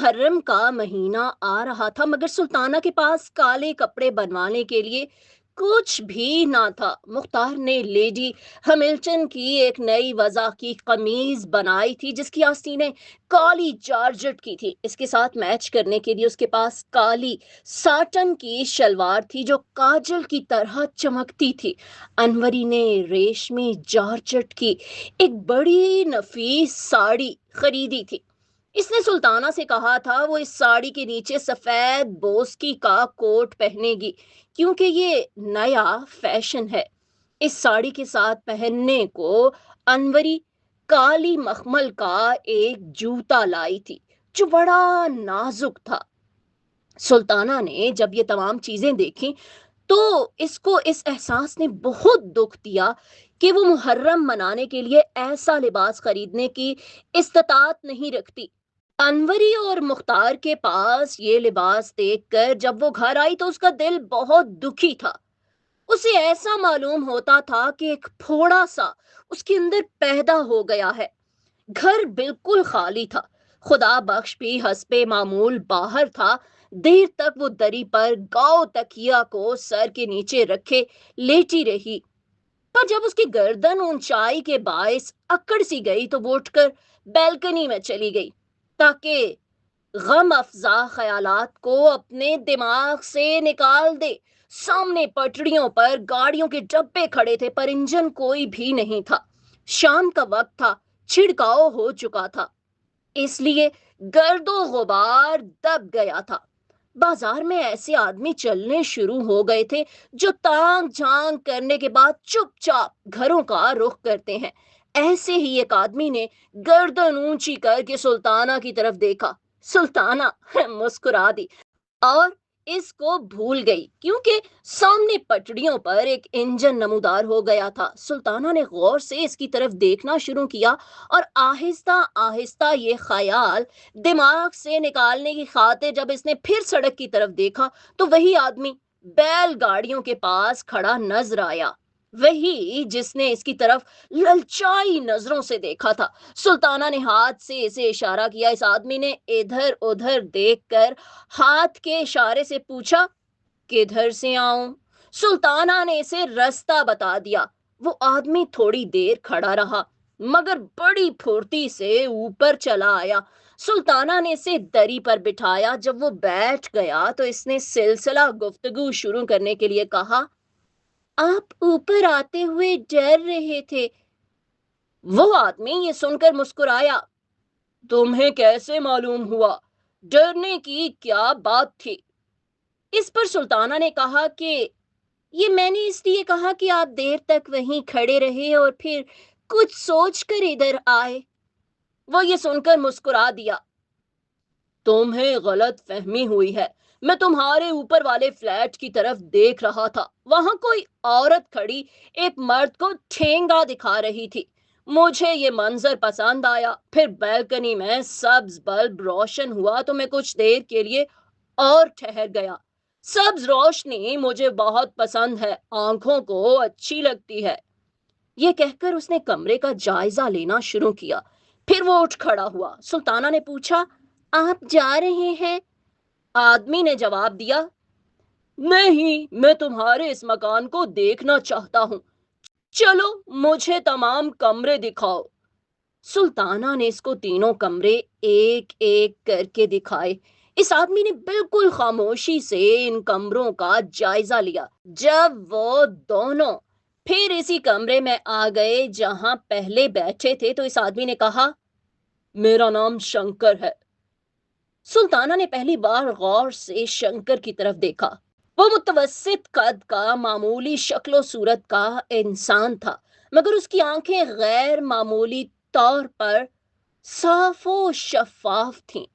محرم کا مہینہ آ رہا تھا مگر سلطانہ کے پاس کالے کپڑے بنوانے کے لیے کچھ بھی نہ تھا۔ مختار نے لیڈی ہملٹن کی ایک نئی وضع کی قمیض بنائی تھی جس کی آستینیں کالی جارجٹ کی تھی۔ اس کے ساتھ میچ کرنے کے لیے اس کے پاس کالی ساٹن کی شلوار تھی جو کاجل کی طرح چمکتی تھی۔ انوری نے ریشمی جارجٹ کی ایک بڑی نفیس ساڑی خریدی تھی۔ اس نے سلطانہ سے کہا تھا وہ اس ساڑی کے نیچے سفید بوسکی کا کوٹ پہنے گی کیونکہ یہ نیا فیشن ہے۔ اس ساڑی کے ساتھ پہننے کو انوری کالی مخمل کا ایک جوتا لائی تھی جو بڑا نازک تھا۔ سلطانہ نے جب یہ تمام چیزیں دیکھیں تو اس کو اس احساس نے بہت دکھ دیا کہ وہ محرم منانے کے لیے ایسا لباس خریدنے کی استطاعت نہیں رکھتی۔ انوری اور مختار کے پاس یہ لباس دیکھ کر جب وہ گھر آئی تو اس کا دل بہت دکھی تھا۔ اسے ایسا معلوم ہوتا تھا کہ ایک پھوڑا سا اس کے اندر پیدا ہو گیا ہے۔ گھر بالکل خالی تھا۔ خدا بخش بھی حسب معمول باہر تھا۔ دیر تک وہ دری پر گاؤ تکیا کو سر کے نیچے رکھے لیٹی رہی، پر جب اس کی گردن اونچائی کے باعث اکڑ سی گئی تو وہ اٹھ کر بیلکنی میں چلی گئی تاکہ غم افزا خیالات کو اپنے دماغ سے نکال دے۔ سامنے پٹڑیوں پر گاڑیوں کے ڈبے کھڑے تھے پر انجن کوئی بھی نہیں تھا۔ شام کا وقت تھا، چھڑکاؤ ہو چکا تھا، اس لیے گرد و غبار دب گیا تھا۔ بازار میں ایسے آدمی چلنے شروع ہو گئے تھے جو تانگ جھانگ کرنے کے بعد چپ چاپ گھروں کا رخ کرتے ہیں۔ ایسے ہی ایک آدمی نے گردن اونچی کر کے سلطانہ کی طرف دیکھا۔ سلطانہ مسکرا دی اور اس کو بھول گئی کیونکہ سامنے پٹڑیوں پر ایک انجن نمودار ہو گیا تھا۔ سلطانہ نے غور سے اس کی طرف دیکھنا شروع کیا اور آہستہ آہستہ یہ خیال دماغ سے نکالنے کی خاطر جب اس نے پھر سڑک کی طرف دیکھا تو وہی آدمی بیل گاڑیوں کے پاس کھڑا نظر آیا، وہی جس نے اس کی طرف للچائی نظروں سے دیکھا تھا۔ سلطانہ نے ہاتھ سے اسے اشارہ کیا۔ اس آدمی نے ادھر ادھر دیکھ کر ہاتھ کے اشارے سے پوچھا، کدھر سے آؤں؟ سلطانہ نے اسے رستہ بتا دیا۔ وہ آدمی تھوڑی دیر کھڑا رہا مگر بڑی پھرتی سے اوپر چلا آیا۔ سلطانہ نے اسے دری پر بٹھایا۔ جب وہ بیٹھ گیا تو اس نے سلسلہ گفتگو شروع کرنے کے لیے کہا، آپ اوپر آتے ہوئے ڈر رہے تھے۔ وہ آدمی یہ سن کر مسکرایا، تمہیں کیسے معلوم ہوا؟ ڈرنے کی کیا بات تھی؟ اس پر سلطانہ نے کہا کہ یہ میں نے اس لیے کہا کہ آپ دیر تک وہیں کھڑے رہے اور پھر کچھ سوچ کر ادھر آئے۔ وہ یہ سن کر مسکرا دیا، تمہیں غلط فہمی ہوئی ہے۔ میں تمہارے اوپر والے فلیٹ کی طرف دیکھ رہا تھا۔ وہاں کوئی عورت کھڑی ایک مرد کو ٹھینگا دکھا رہی تھی۔ مجھے یہ منظر پسند آیا۔ پھر بیلکنی میں سبز بلب روشن ہوا تو میں کچھ دیر کے لیے اور ٹھہر گیا۔ سبز روشنی مجھے بہت پسند ہے، آنکھوں کو اچھی لگتی ہے۔ یہ کہہ کر اس نے کمرے کا جائزہ لینا شروع کیا۔ پھر وہ اٹھ کھڑا ہوا۔ سلطانہ نے پوچھا، آپ جا رہے ہیں؟ آدمی نے جواب دیا، نہیں، میں تمہارے اس مکان کو دیکھنا چاہتا ہوں، چلو مجھے تمام کمرے دکھاؤ۔ سلطانہ نے اس کو تینوں کمرے ایک ایک کر کے دکھائے۔ اس آدمی نے بالکل خاموشی سے ان کمروں کا جائزہ لیا۔ جب وہ دونوں پھر اسی کمرے میں آ گئے جہاں پہلے بیٹھے تھے تو اس آدمی نے کہا، میرا نام شنکر ہے۔ سلطانہ نے پہلی بار غور سے شنکر کی طرف دیکھا۔ وہ متوسط قد کا معمولی شکل و صورت کا انسان تھا مگر اس کی آنکھیں غیر معمولی طور پر صاف و شفاف تھیں۔